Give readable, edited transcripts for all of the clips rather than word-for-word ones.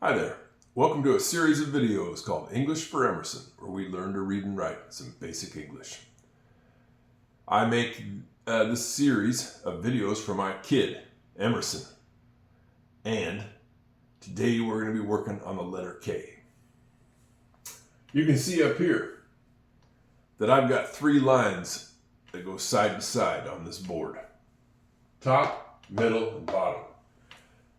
Hi there. Welcome to a series of videos called English for Emerson, where we learn to read and write some basic English. I make this series of videos for my kid, Emerson. And today we're going to be working on the letter K. You can see up here that I've got 3 lines that go side to side on this board. Top, middle, and bottom.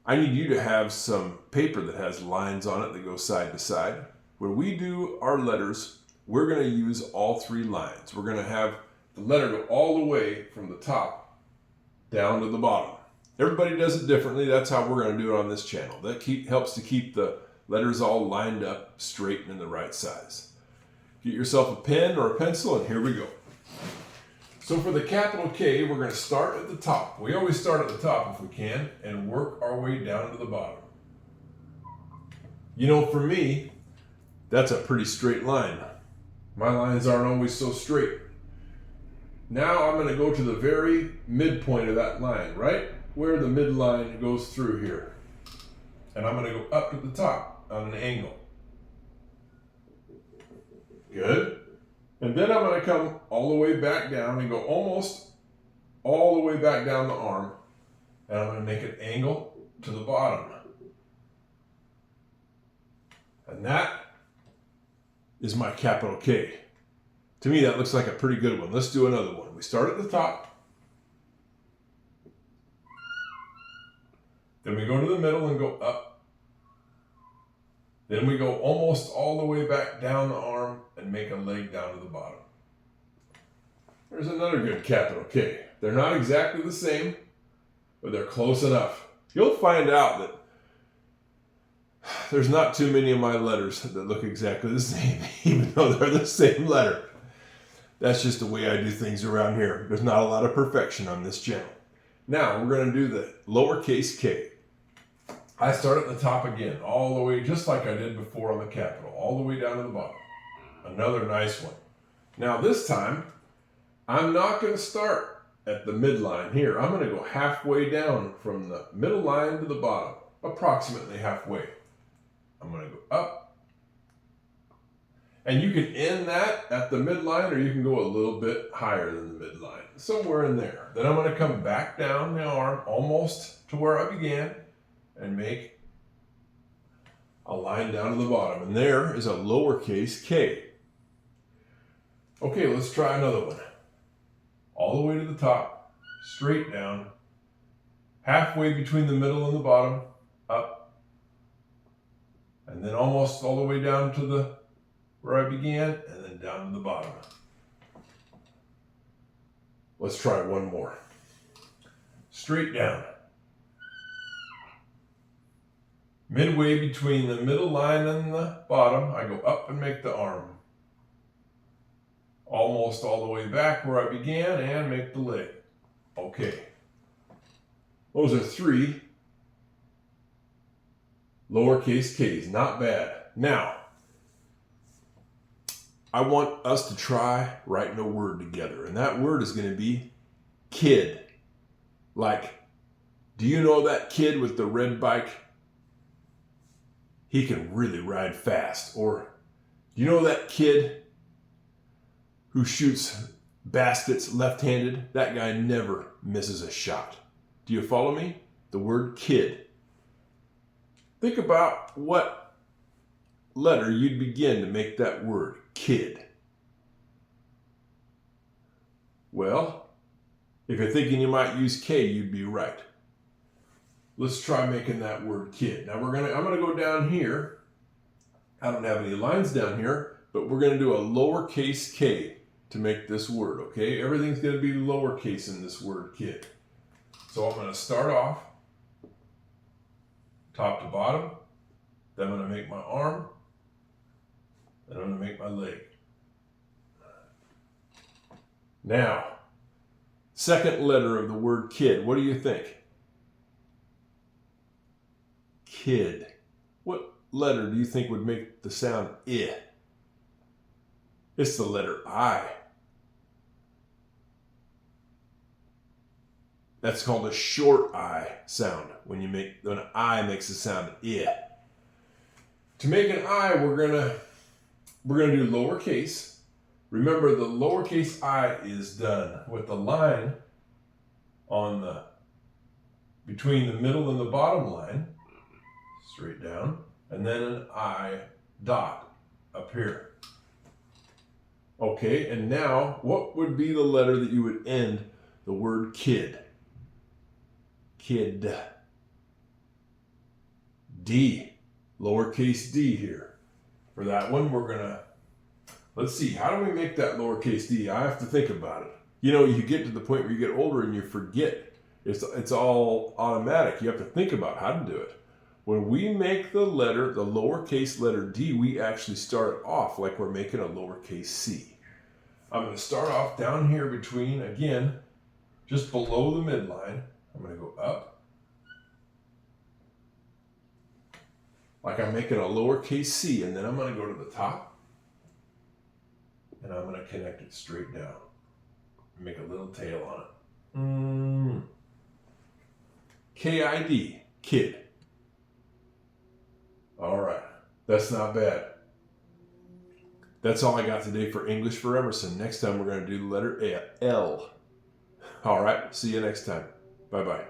I need you to have some paper that has lines on it that go side to side. When we do our letters, we're going to use all 3 lines. We're going to have the letter go all the way from the top down to the bottom. Everybody does it differently. That's how we're going to do it on this channel. That helps to keep the letters all lined up straight and in the right size. Get yourself a pen or a pencil, and here we go. So for the capital K, we're going to start at the top. We always start at the top if we can and work our way down to the bottom. You know, for me, that's a pretty straight line. My lines aren't always so straight. Now I'm going to go to the very midpoint of that line, right where the midline goes through here. And I'm going to go up to the top on an angle. Good. And then I'm going to come all the way back down and go almost all the way back down the arm. And I'm going to make an angle to the bottom. And that is my capital K. To me, that looks like a pretty good one. Let's do another one. We start at the top. Then we go to the middle and go up. Then we go almost all the way back down the arm and make a leg down to the bottom. There's another good capital K. They're not exactly the same, but they're close enough. You'll find out that there's not too many of my letters that look exactly the same, even though they're the same letter. That's just the way I do things around here. There's not a lot of perfection on this channel. Now we're going to do the lowercase k. I start at the top again, all the way, just like I did before on the capital, all the way down to the bottom. Another nice one. Now this time, I'm not going to start at the midline here. I'm going to go halfway down from the middle line to the bottom, approximately halfway. I'm going to go up. And you can end that at the midline, or you can go a little bit higher than the midline, somewhere in there. Then I'm going to come back down the arm, almost to where I began, and make a line down to the bottom. And there is a lowercase k. Okay, let's try another one. All the way to the top, straight down, halfway between the middle and the bottom, up, and then almost all the way down to where I began, and then down to the bottom. Let's try one more. Straight down. Midway between the middle line and the bottom, I go up and make the arm. Almost all the way back where I began and make the leg. Okay. Those are 3 lowercase k's. Not bad. Now, I want us to try writing a word together. And that word is going to be kid. Like, do you know that kid with the red bike? He can really ride fast. Or, you know that kid who shoots baskets left-handed? That guy never misses a shot. Do you follow me? The word kid. Think about what letter you'd begin to make that word, kid. Well, if you're thinking you might use K, you'd be right. Let's try making that word kid. Now I'm going to go down here. I don't have any lines down here, but we're going to do a lowercase k to make this word, okay? Everything's going to be lowercase in this word kid. So I'm going to start off top to bottom. Then I'm going to make my arm. Then I'm going to make my leg. Now, second letter of the word kid. What do you think? Kid. What letter do you think would make the sound I? It's the letter I. That's called a short I sound when an I makes the sound I. To make an I, we're gonna do lowercase. Remember, the lowercase I is done with the line on the between the middle and the bottom line, straight down, and then an I dot up here. Okay, and now what would be the letter that you would end the word kid? Kid. D. Lowercase d here. For that one, we're gonna, let's see, how do we make that lowercase d? I have to think about it. You know, you get to the point where you get older and you forget. It's all automatic. You have to think about how to do it. When we make the lowercase letter D, we actually start it off like we're making a lowercase c. I'm going to start off down here between, again, just below the midline. I'm going to go up. Like I'm making a lowercase c, and then I'm going to go to the top. And I'm going to connect it straight down. Make a little tail on it. K-I-D, kid. All right, that's not bad. That's all I got today for English for Emerson. Next time we're going to do the letter L. All right, see you next time. Bye-bye.